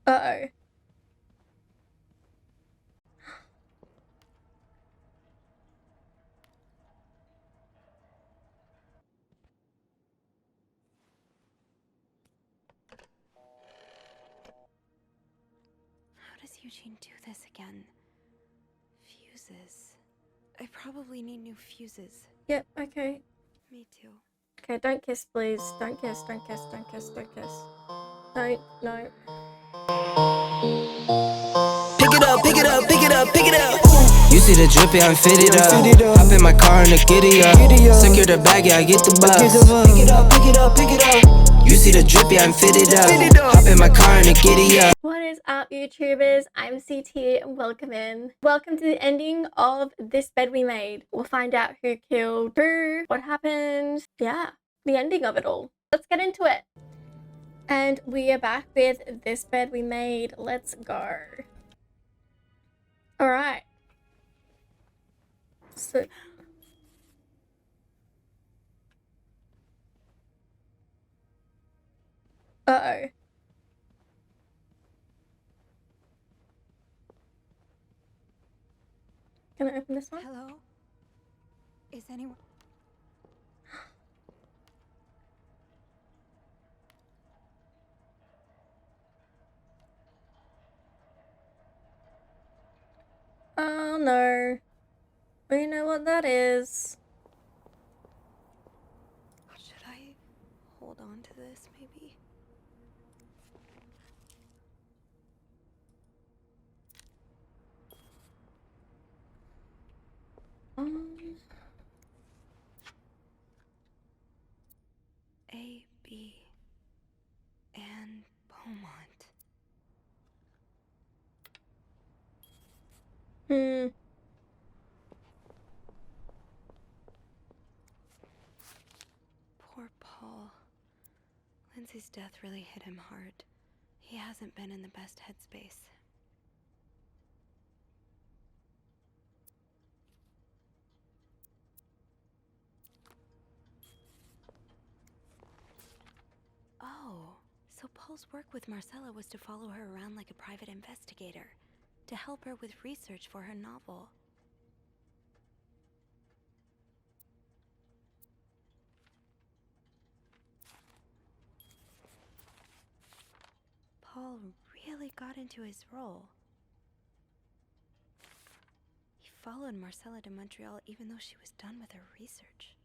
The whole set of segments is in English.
Uh-oh. How does Eugene do this again? Fuses. I probably need new fuses. Yep, okay. Me too. Okay, don't kiss, please. Don't kiss, don't kiss, don't kiss, don't kiss. Don't, no. Pick it up, pick it up, pick it up, pick it up. You see the drip, yeah, I'm fitted up. Hop in my car and the giddy up. Secure the bag, yeah, I get the bus. Pick it up, pick it up, pick it up. You see the drip, yeah, I'm fitted up. Hop in my car and the giddy up. What is up, YouTubers? I'm CT and welcome in. Welcome to the ending of This Bed We Made. We'll find out who killed who, what happened. Yeah, the ending of it all. Let's get into it. And we are back with This Bed We Made. Let's go. All right. So, uh-oh. Can I open this one? Hello? Is anyone... Oh no. We know what that is. Should I hold on to this, maybe? A, B, and Beaumont. Poor Paul. Lindsay's death really hit him hard. He hasn't been in the best headspace. Oh, so Paul's work with Marcella was to follow her around like a private investigator, to help her with research for her novel. Paul really got into his role. He followed Marcella to Montreal even though she was done with her research.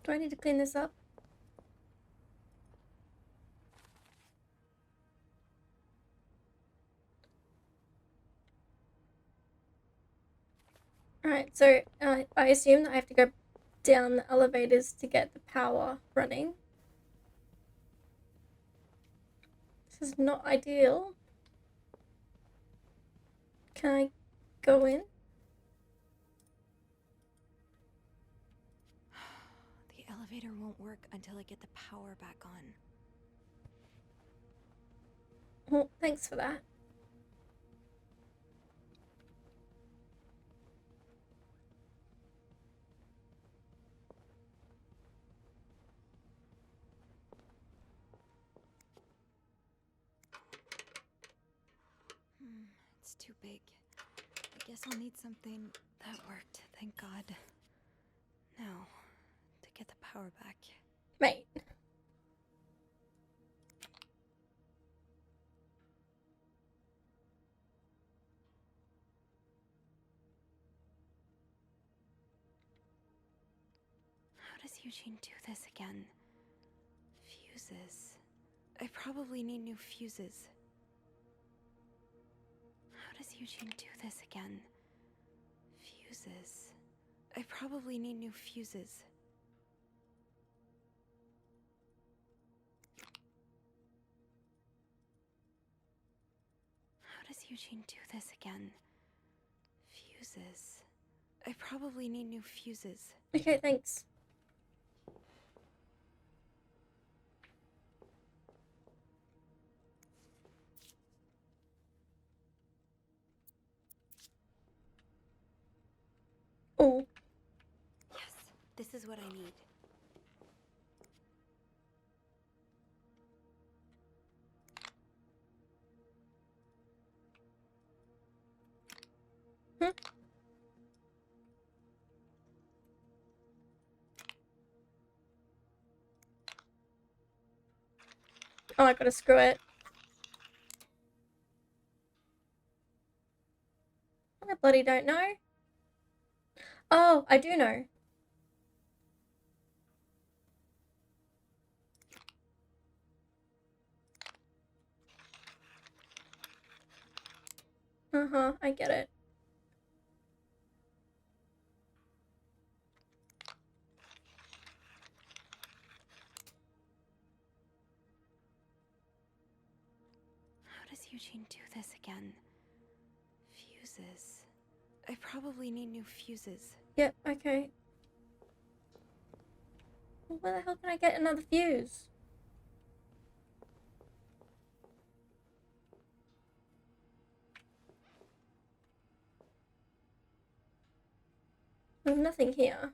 Do I need to clean this up? Alright, so I assume that I have to go down the elevators to get the power running. This is not ideal. Can I go in? The elevator won't work until I get the power back on. Well, thanks for that. It's too big. I guess I'll need something that worked, thank God. Now, to get the power back. Right. How does Eugene do this again? Fuses. I probably need new fuses. How does Eugene do this again? Fuses. I probably need new fuses. Eugene do this again? Fuses. I probably need new fuses. Okay, thanks. Oh. Yes, this is what I need. Hmm. Oh, I gotta screw it. I bloody don't know. Oh, I do know. I get it. How does Eugene do this again? Fuses. I probably need new fuses. Yep, okay. Well, where the hell can I get another fuse? There's nothing here.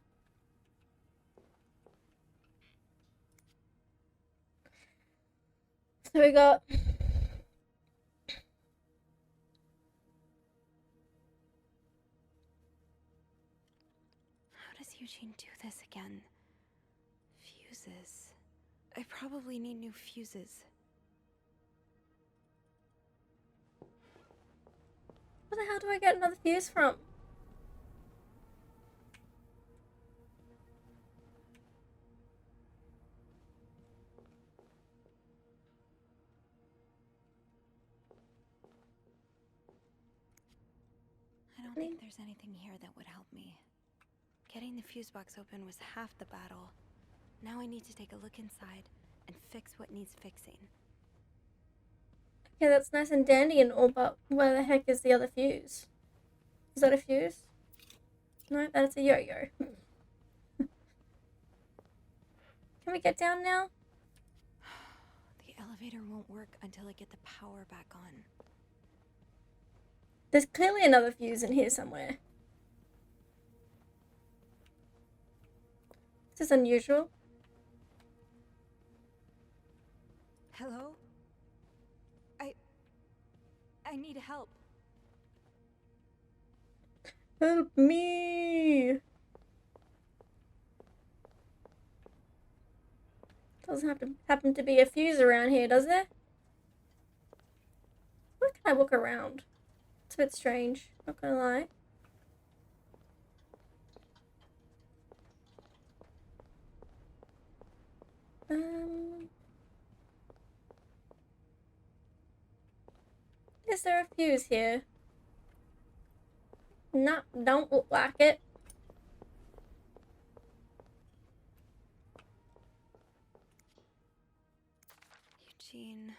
So we got... How does Eugene do this again? Fuses. I probably need new fuses. Where the hell do I get another fuse from? I don't think there's anything here that would help me. Getting the fuse box open was half the battle. Now I need to take a look inside and fix what needs fixing. Okay, that's nice and dandy and all, but where the heck is the other fuse? Is that a fuse? No, that's a yo-yo. Can we get down now? The elevator won't work until I get the power back on. There's clearly another fuse in here somewhere. This is unusual. Hello? I need help. Help me! Doesn't have to happen to be a fuse around here, does there? Where can I walk around? It's a bit strange, not gonna lie. Is there a fuse here? No, don't look like it. Eugene,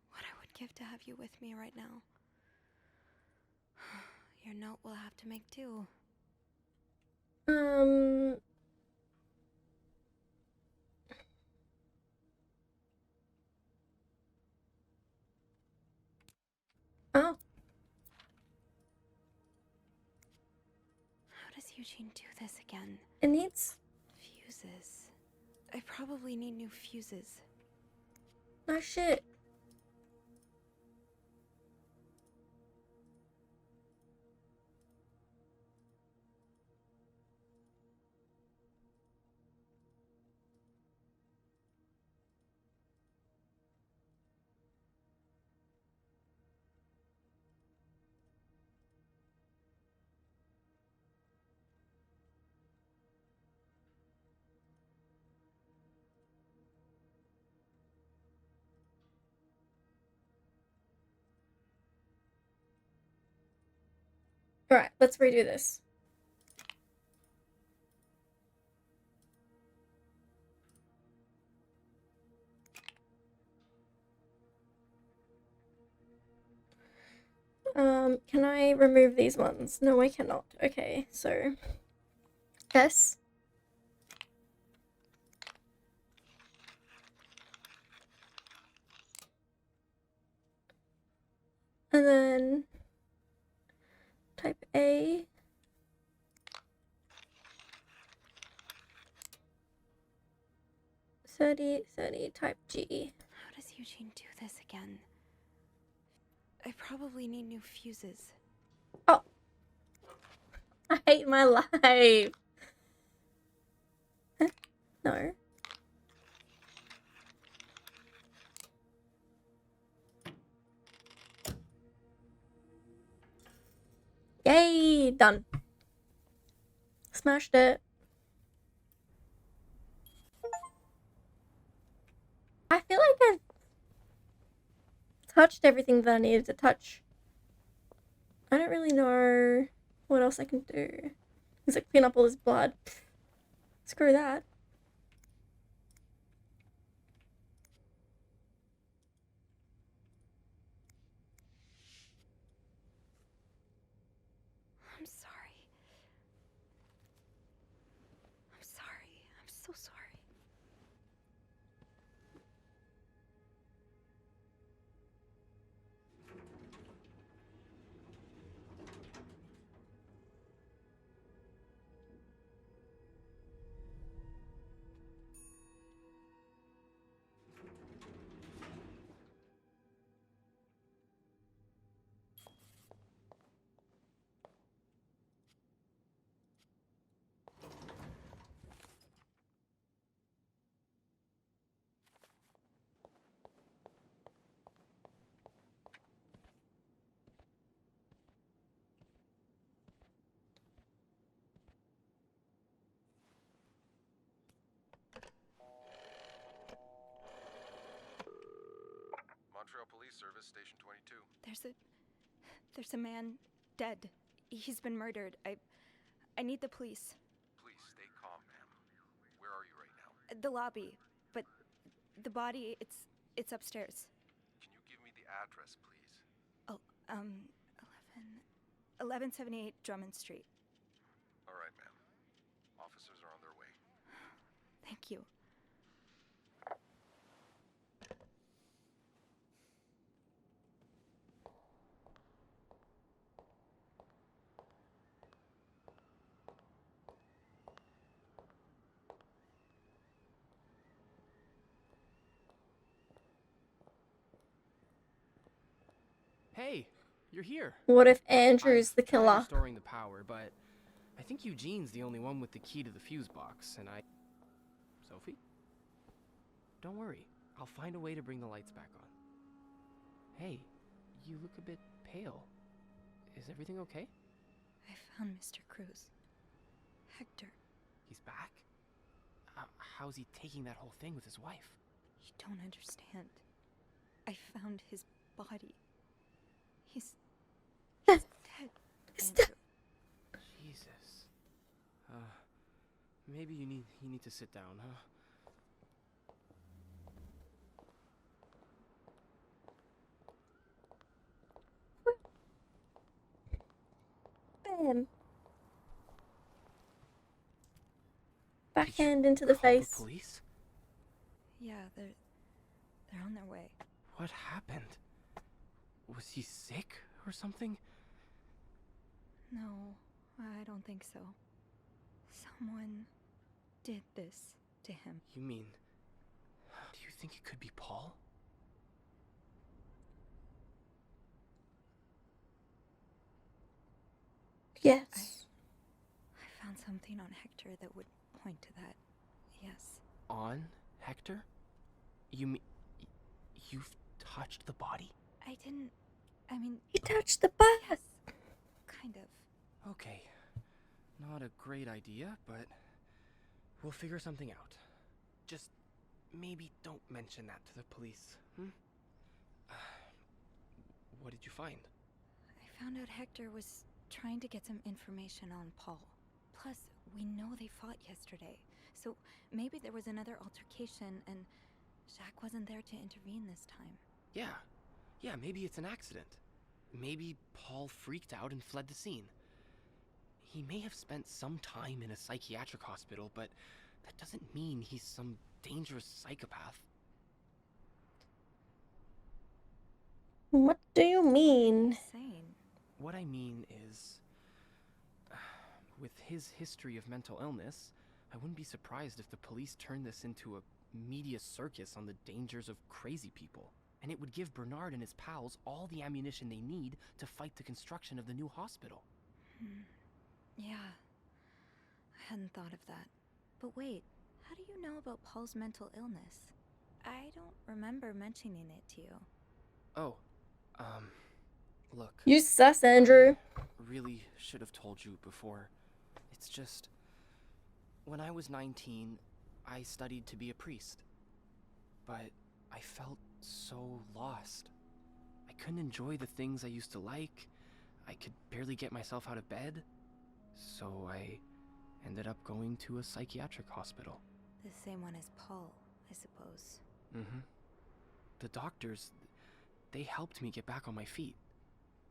what I would give to have you with me right now. Your note will have to make do. Oh. How does Eugene do this again? It needs... Fuses. I probably need new fuses. Oh shit. Alright, let's redo this. Can I remove these ones? No, I cannot. Okay, so yes. And then type A. Thirty type G. How does Eugene do this again? I probably need new fuses. Oh, I hate my life. No. Yay, done. Smashed it. I feel like I've touched everything that I needed to touch. I don't really know what else I can do. Is it clean up all his blood? Screw that. I'm sorry. I'm sorry. I'm so sorry. Montreal Police Service, Station 22. There's a man dead. He's been murdered. I need the police. Please stay calm, ma'am. Where are you right now? The lobby, but the body, it's upstairs. Can you give me the address, please? Oh, 1178 Drummond Street. All right, ma'am. Officers are on their way. Thank you. Hey, you're here. What if Andrew's the I've tried killer? restoring the power, but I think Eugene's the only one with the key to the fuse box, and Sophie? Don't worry. I'll find a way to bring the lights back on. Hey, you look a bit pale. Is everything okay? I found Mr. Cruz. Hector. He's back? How's he taking that whole thing with his wife? You don't understand. I found his body. He's dead. He's Andrew. dead. Jesus. Maybe you need to sit down, huh? Bam. Backhand Did you into the call face. The police? Yeah, they're on their way. What happened? Was he sick or something? No, I don't think so. Someone did this to him. You mean... Do you think it could be Paul? Yes. I found something on Hector that would point to that. Yes. On Hector? You mean... You've touched the body? I didn't... I mean... You touched the bus. Yes. Kind of. Okay. Not a great idea, but... We'll figure something out. Just... maybe don't mention that to the police, hmm? What did you find? I found out Hector was trying to get some information on Paul. Plus, we know they fought yesterday. So maybe there was another altercation and Jacques wasn't there to intervene this time. Yeah, maybe it's an accident. maybe Paul freaked out and fled the scene. He may have spent some time in a psychiatric hospital, but that doesn't mean he's some dangerous psychopath. What do you mean? Insane. What I mean is, with his history of mental illness, I wouldn't be surprised if the police turned this into a media circus on the dangers of crazy people. And it would give Bernard and his pals all the ammunition they need to fight the construction of the new hospital. Yeah. I hadn't thought of that. But wait, how do you know about Paul's mental illness? I don't remember mentioning it to you. Oh, look. You sus, Andrew. I really should have told you before. It's just, when I was 19, I studied to be a priest. But I felt so lost. I couldn't enjoy the things I used to like. I could barely get myself out of bed. So I ended up going to a psychiatric hospital. The same one as Paul, I suppose. Mm-hmm. The doctors, they helped me get back on my feet.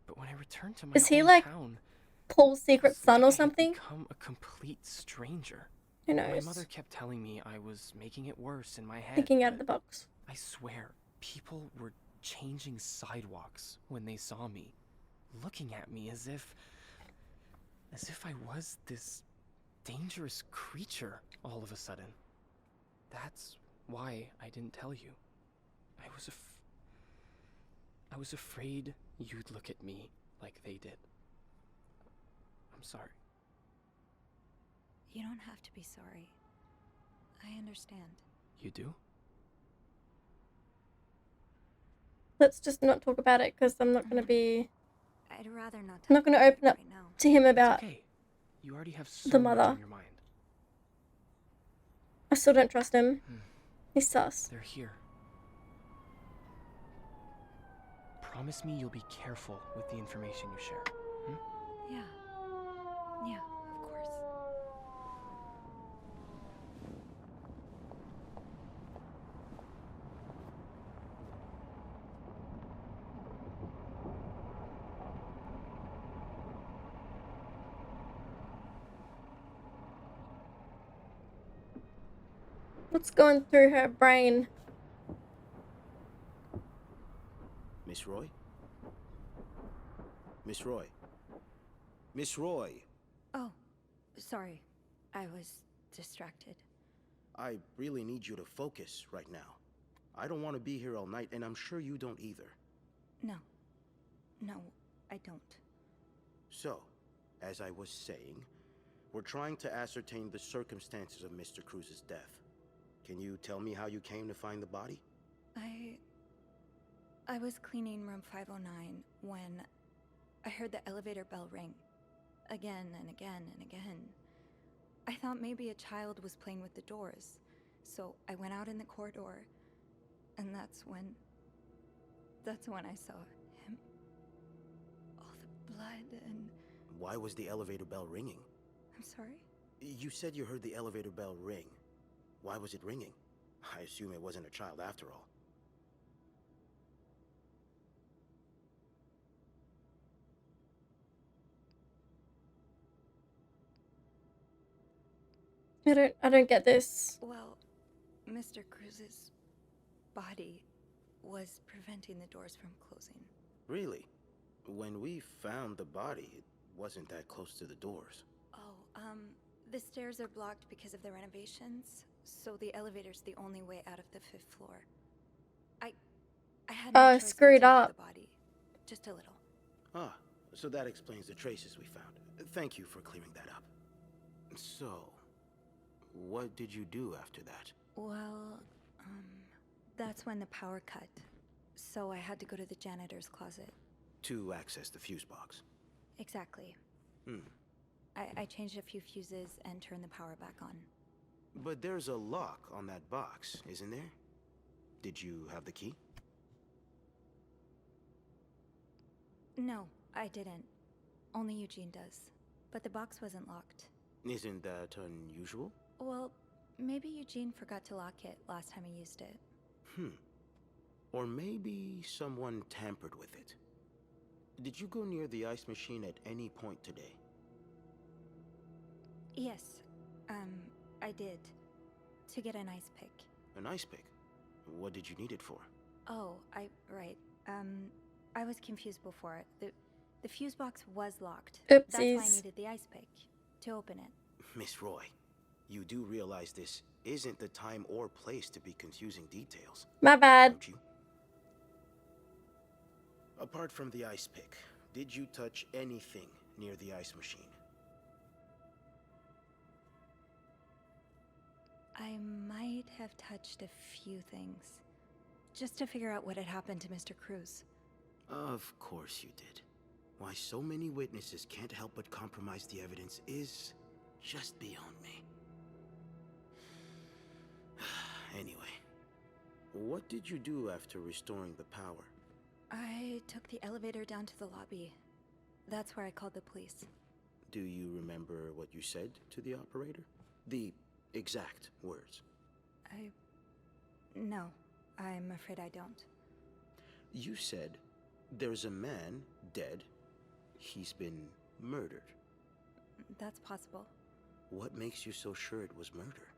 But when I returned to my Is he like hometown, Paul's secret it's son like or I had something? become a complete stranger. Who My knows? mother kept telling me I was making it worse in my head. Thinking out of but the box. I swear, people were changing sidewalks when they saw me, looking at me as if I was this dangerous creature all of a sudden. That's why I didn't tell you. I was afraid you'd look at me like they did. I'm sorry. You don't have to be sorry. I understand. You do? Let's just not talk about it because I'm not going to be I'd rather not I'm not talk going to about open it up right now. to him It's about okay. You already have so the much mother. on your mind. I still don't trust him. He's sus. They're here. Promise me you'll be careful with the information you share. Yeah. Yeah, of course. What's going through her brain? Miss Roy? Miss Roy? Miss Roy! Oh, sorry. I was distracted. I really need you to focus right now. I don't want to be here all night, and I'm sure you don't either. No. No, I don't. So, as I was saying, we're trying to ascertain the circumstances of Mr. Cruz's death. Can you tell me how you came to find the body? I was cleaning room 509 when I heard the elevator bell ring. Again and again and again. I thought maybe a child was playing with the doors, so I went out in the corridor, and that's when I saw him. All the blood and... Why was the elevator bell ringing? I'm sorry? You said you heard the elevator bell ring. Why was it ringing? I assume it wasn't a child after all. I don't get this. Well, Mr. Cruz's body was preventing the doors from closing. Really? When we found the body, it wasn't that close to the doors. Oh, the stairs are blocked because of the renovations, so the elevator's the only way out of the 5th floor. I had no choice but screwed to move up. the body. Just a little. Ah, so that explains the traces we found. Thank you for clearing that up. So, what did you do after that? Well, that's when the power cut. So I had to go to the janitor's closet. To access the fuse box. Exactly. I changed a few fuses and turned the power back on. But there's a lock on that box, isn't there? Did you have the key? No, I didn't. Only Eugene does. But the box wasn't locked. Isn't that unusual? Well, maybe Eugene forgot to lock it last time he used it. Or maybe someone tampered with it. did you go near the ice machine at any point today? Yes, I did. To get an ice pick. An ice pick? What did you need it for? Oh, right. I was confused before. The fuse box was locked. That's why I Oopsies. needed the ice pick to open it. Miss Roy, you do realize this isn't the time or place to be confusing details, My bad. don't you? Apart from the ice pick, did you touch anything near the ice machine? I might have touched a few things. Just to figure out what had happened to Mr. Cruz. Of course you did. Why so many witnesses can't help but compromise the evidence is just beyond me. Anyway, what did you do after restoring the power? I took the elevator down to the lobby. That's where I called the police. Do you remember what you said to the operator? The exact words. No, I'm afraid I don't. You said, there's a man dead. He's been murdered. That's possible. What makes you so sure it was murder?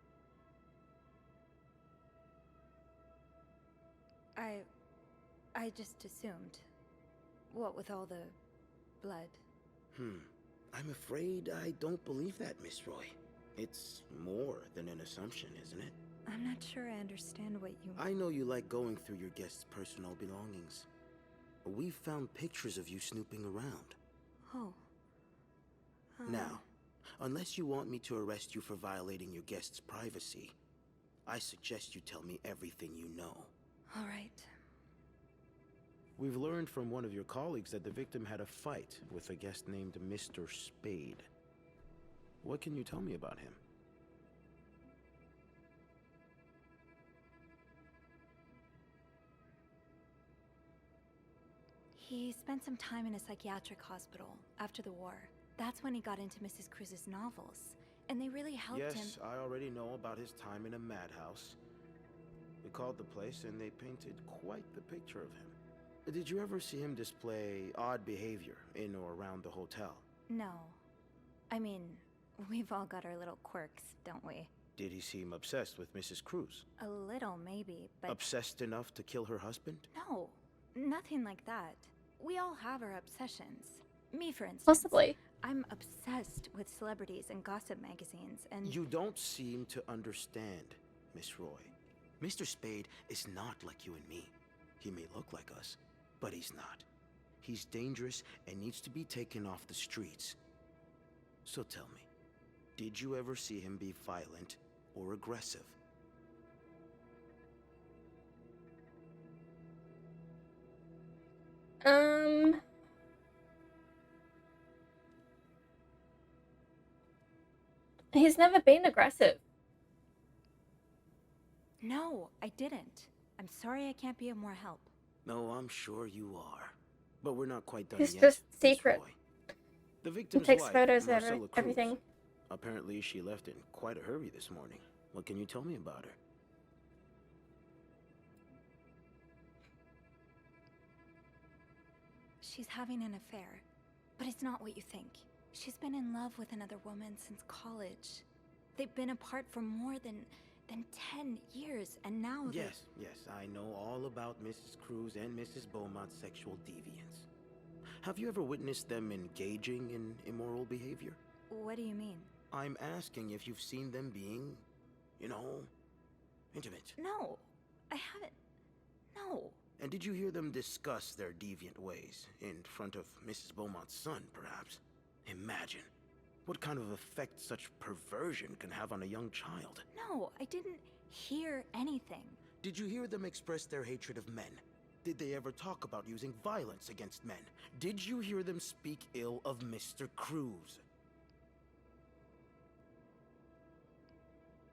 I just assumed. What with all the blood. I'm afraid I don't believe that, Miss Roy. It's more than an assumption, isn't it? I'm not sure I understand what you... I know you like going through your guests' personal belongings. We found pictures of you snooping around. Oh. Now, unless you want me to arrest you for violating your guests' privacy, I suggest you tell me everything you know. All right. We've learned from one of your colleagues that the victim had a fight with a guest named Mr. Spade. What can you tell me about him? He spent some time in a psychiatric hospital after the war. That's when he got into Mrs. Cruz's novels, and they really helped him. Yes, I already know about his time in a madhouse. We called the place and they painted quite the picture of him. Did you ever see him display odd behavior in or around the hotel? No. I mean, we've all got our little quirks, don't we? Did he seem obsessed with Mrs. Cruz? A little, maybe, but... Obsessed enough to kill her husband? No, nothing like that. We all have our obsessions. Me, for instance. Possibly. I'm obsessed with celebrities and gossip magazines, and... You don't seem to understand, Miss Roy. Mr. Spade is not like you and me. He may look like us, but he's not. He's dangerous and needs to be taken off the streets. So tell me, did you ever see him be violent or aggressive? He's never been aggressive. No, I didn't. I'm sorry I can't be of more help. No, I'm sure you are. But we're not quite done He's yet. just Miss secret. Roy. The He victim's takes wife, photos of Marcella Cruz. everything. Apparently she left in quite a hurry this morning. What can you tell me about her? She's having an affair, but it's not what you think. She's been in love with another woman since college. They've been apart for more than 10 years, and now they... Yes, I know all about Mrs. Cruz and Mrs. Beaumont's sexual deviance. Have you ever witnessed them engaging in immoral behavior? What do you mean? I'm asking if you've seen them being, intimate. No, I haven't. No. And did you hear them discuss their deviant ways in front of Mrs. Beaumont's son, perhaps? Imagine what kind of effect such perversion can have on a young child. No, I didn't hear anything. Did you hear them express their hatred of men? Did they ever talk about using violence against men? Did you hear them speak ill of Mr. Cruz?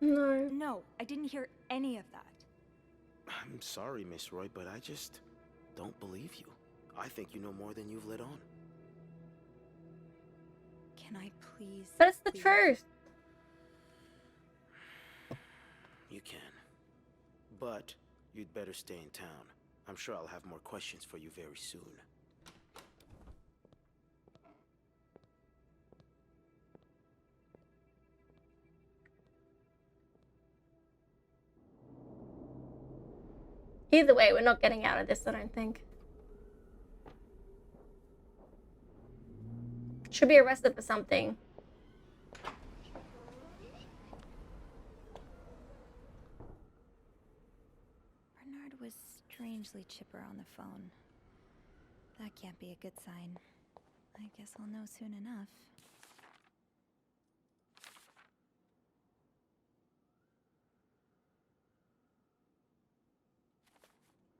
No. No, I didn't hear any of that. I'm sorry, Miss Roy, but I just don't believe you. I think you know more than you've let on. Can I please... But it's the please? truth. You can. But you'd better stay in town. I'm sure I'll have more questions for you very soon. Either way, we're not getting out of this, I don't think. Should be arrested for something. Bernard was strangely chipper on the phone. That can't be a good sign. I guess I'll know soon enough.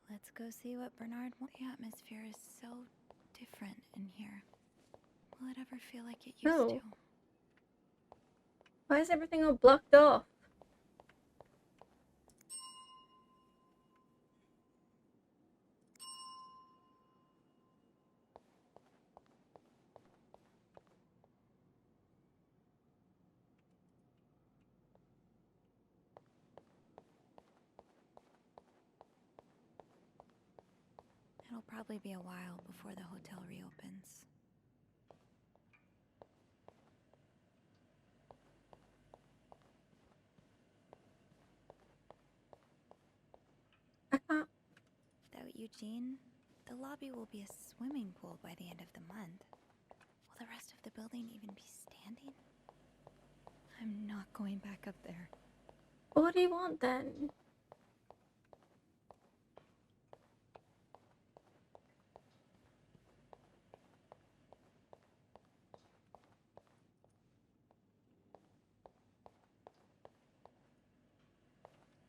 Let's go see what Bernard wants. The atmosphere is so different in here. Will it ever feel like it used No. to? Why is everything all blocked off? It'll probably be a while before the hotel reopens. I can't. Without Eugene, the lobby will be a swimming pool by the end of the month. Will the rest of the building even be standing? I'm not going back up there. What do you want then?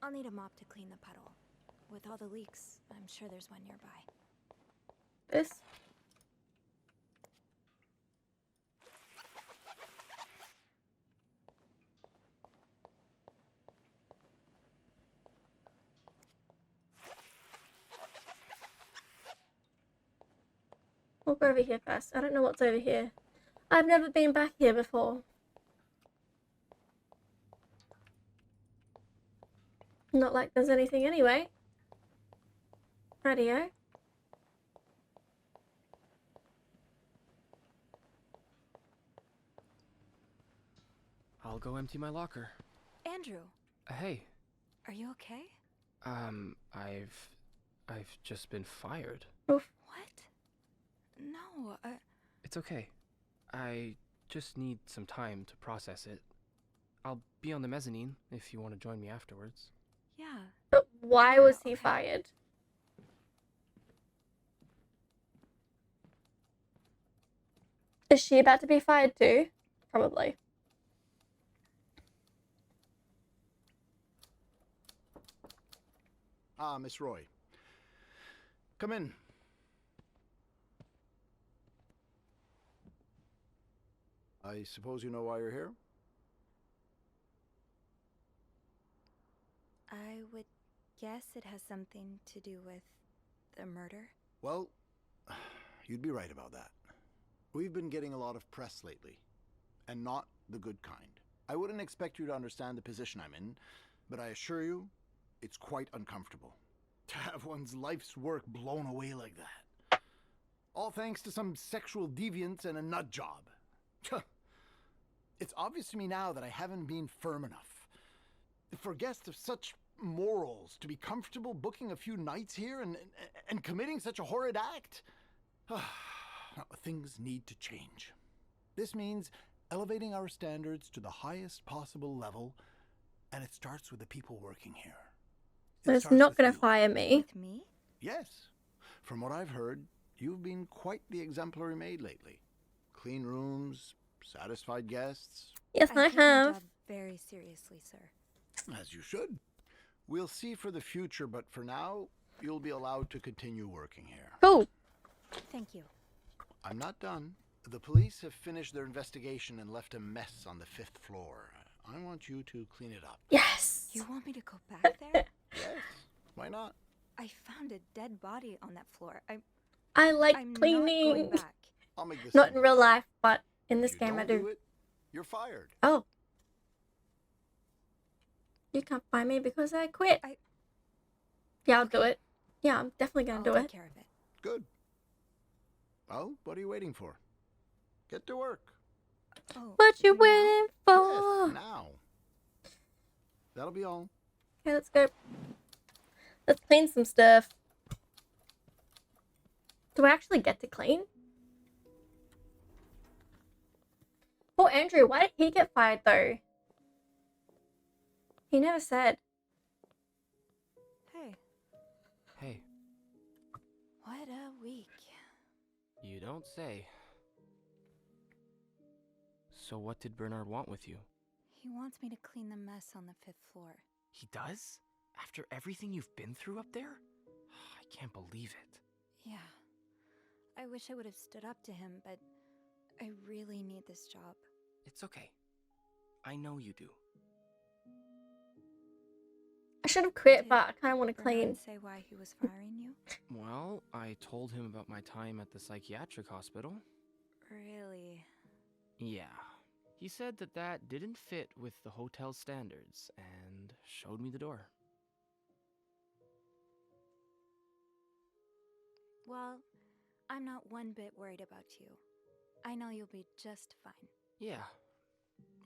I'll need a mop to clean the puddle. With all the leaks, I'm sure there's one nearby. This? We'll go over here first. I don't know what's over here. I've never been back here before. Not like there's anything anyway. Radio. I'll go empty my locker. Andrew, Hey, are you okay? I've just been fired. Oof. What? No, It's okay. I just need some time to process it. I'll be on the mezzanine if you want to join me afterwards. yeah. But why was he fired? Is she about to be fired too? Probably. Ah, Miss Roy. Come in. I suppose you know why you're here? I would guess it has something to do with the murder. Well, you'd be right about that. We've been getting a lot of press lately, and not the good kind. I wouldn't expect you to understand the position I'm in, but I assure you, it's quite uncomfortable. To have one's life's work blown away like that. All thanks to some sexual deviance and a nut job. It's obvious to me now that I haven't been firm enough. For guests of such morals to be comfortable booking a few nights here and committing such a horrid act. Things need to change. This means elevating our standards to the highest possible level, and it starts with the people working here. So it's not going to fire me. With me? Yes. From what I've heard, you've been quite the exemplary maid lately. Clean rooms, satisfied guests. Yes, I take my have. job very seriously, sir. As you should. We'll see for the future, but for now, you'll be allowed to continue working here. Cool. Thank you. I'm not done. The police have finished their investigation and left a mess on the 5th floor. I want you to clean it up. Yes. You want me to go back there? Yes, why not? I found a dead body on that floor. I like I'm not cleaning. going back. I'll make this Not in simple. real life, but in If this you game I don't do. it, you're fired. Oh. You can't find me because I quit. Yeah, I'll do it. Yeah, I'm definitely gonna I'll do take it. care of it. Good. Well, what are you waiting for? Get to work. Oh, What you now? waiting for? Yes, now. That'll be all. Okay, let's go. Let's clean some stuff. Do I actually get to clean? Poor Andrew, why did he get fired though? He never said. Hey, Hey, what a week. you don't say. So what did Bernard want with you? He wants me to clean the mess on the 5th floor. He does? After everything you've been through up there? I can't believe it. Yeah. I wish I would have stood up to him, but I really need this job. It's okay. I know you do. I should have quit, Did but I kind of want to Bernard clean. say why he was firing you? Well, I told him about my time at the psychiatric hospital. Really? Yeah. He said that that didn't fit with the hotel standards and showed me the door. Well, I'm not one bit worried about you. I know you'll be just fine. Yeah.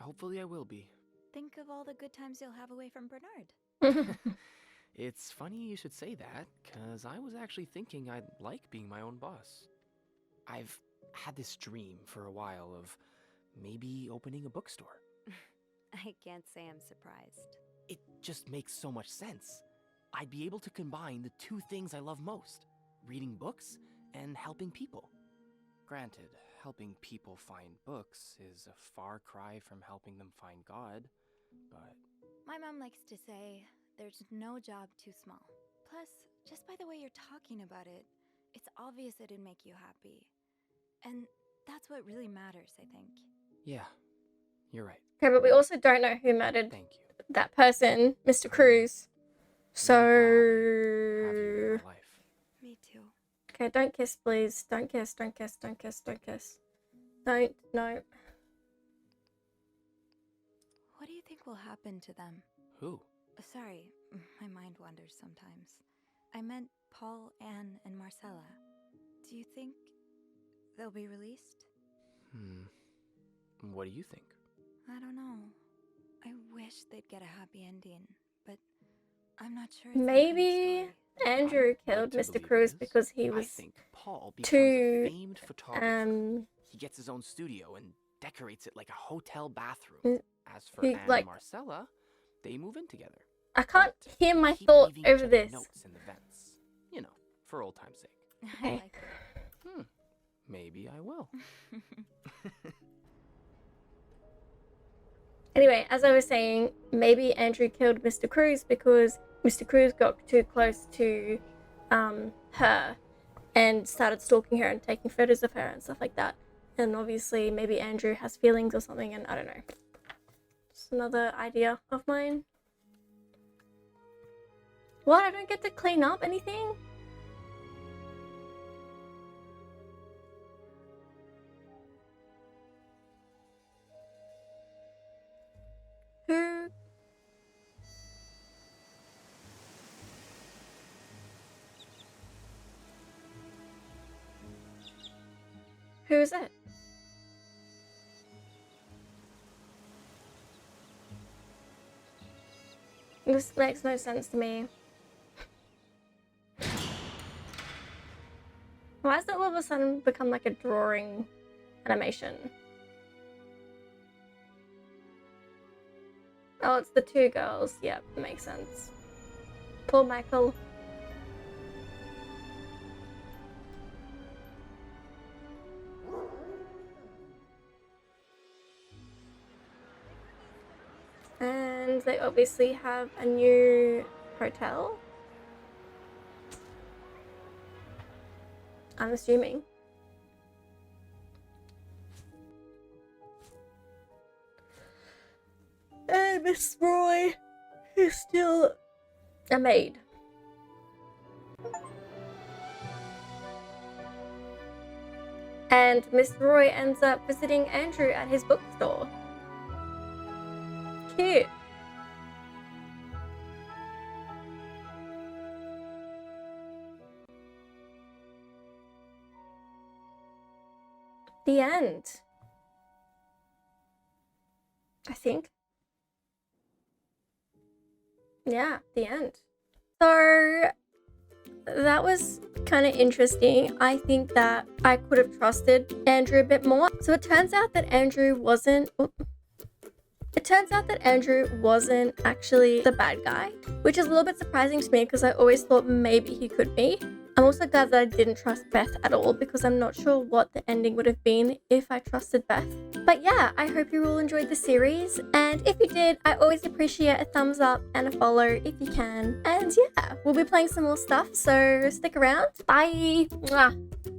Hopefully I will be. Think of all the good times you'll have away from Bernard. It's funny you should say that, because I was actually thinking I'd like being my own boss. I've had this dream for a while of maybe opening a bookstore. I can't say I'm surprised. It just makes so much sense. I'd be able to combine the two things I love most, reading books and helping people. Granted, helping people find books is a far cry from helping them find God, but... My mom likes to say, there's no job too small. Plus, just by the way you're talking about it, it's obvious it'd make you happy. And that's what really matters, I think. Yeah, you're right. Okay, but we also don't know who murdered Thank you. that person, Mr. Cruz. So... Really glad I have you in my life. Me too. Okay, don't kiss, please. Don't kiss, don't kiss, don't kiss, don't kiss. Don't, no. What do you think will happen to them? Who? Sorry, my mind wanders sometimes. I meant Paul, Anne, and Marcella. Do you think they'll be released? What do you think? I don't know. I wish they'd get a happy ending, but I'm not sure. It's Maybe Andrew I'd killed like to Mr. believe it Cruz is. because he I was think Paul becomes too, a famed photographer. He gets his own studio and decorates it like a hotel bathroom. As for he, Anne like- and Marcella, they move in together. I can't But hear my keep thought leaving each over other this. Notes in the vents. You know, for old time's sake. I Okay. like it. Maybe I will. Anyway, as I was saying, maybe Andrew killed Mr. Cruz because Mr. Cruz got too close to her and started stalking her and taking photos of her and stuff like that. And obviously, maybe Andrew has feelings or something, and I don't know. Just another idea of mine. What? I don't get to clean up anything? Who? Who is it? This makes no sense to me. Why does it all of a sudden become like a drawing animation? Oh, it's the two girls. Yep, makes sense. Poor Michael. And they obviously have a new hotel. I'm assuming. And Miss Roy is still a maid. And Miss Roy ends up visiting Andrew at his bookstore. Cute. The end. I think. Yeah, the end. So that was kind of interesting. I think that I could have trusted Andrew a bit more. So it turns out that Andrew wasn't actually the bad guy, which is a little bit surprising to me because I always thought maybe he could be. I'm also glad that I didn't trust Beth at all because I'm not sure what the ending would have been if I trusted Beth. But yeah, I hope you all enjoyed the series, and if you did, I always appreciate a thumbs up and a follow if you can. And yeah, we'll be playing some more stuff, so stick around. Bye! Mwah.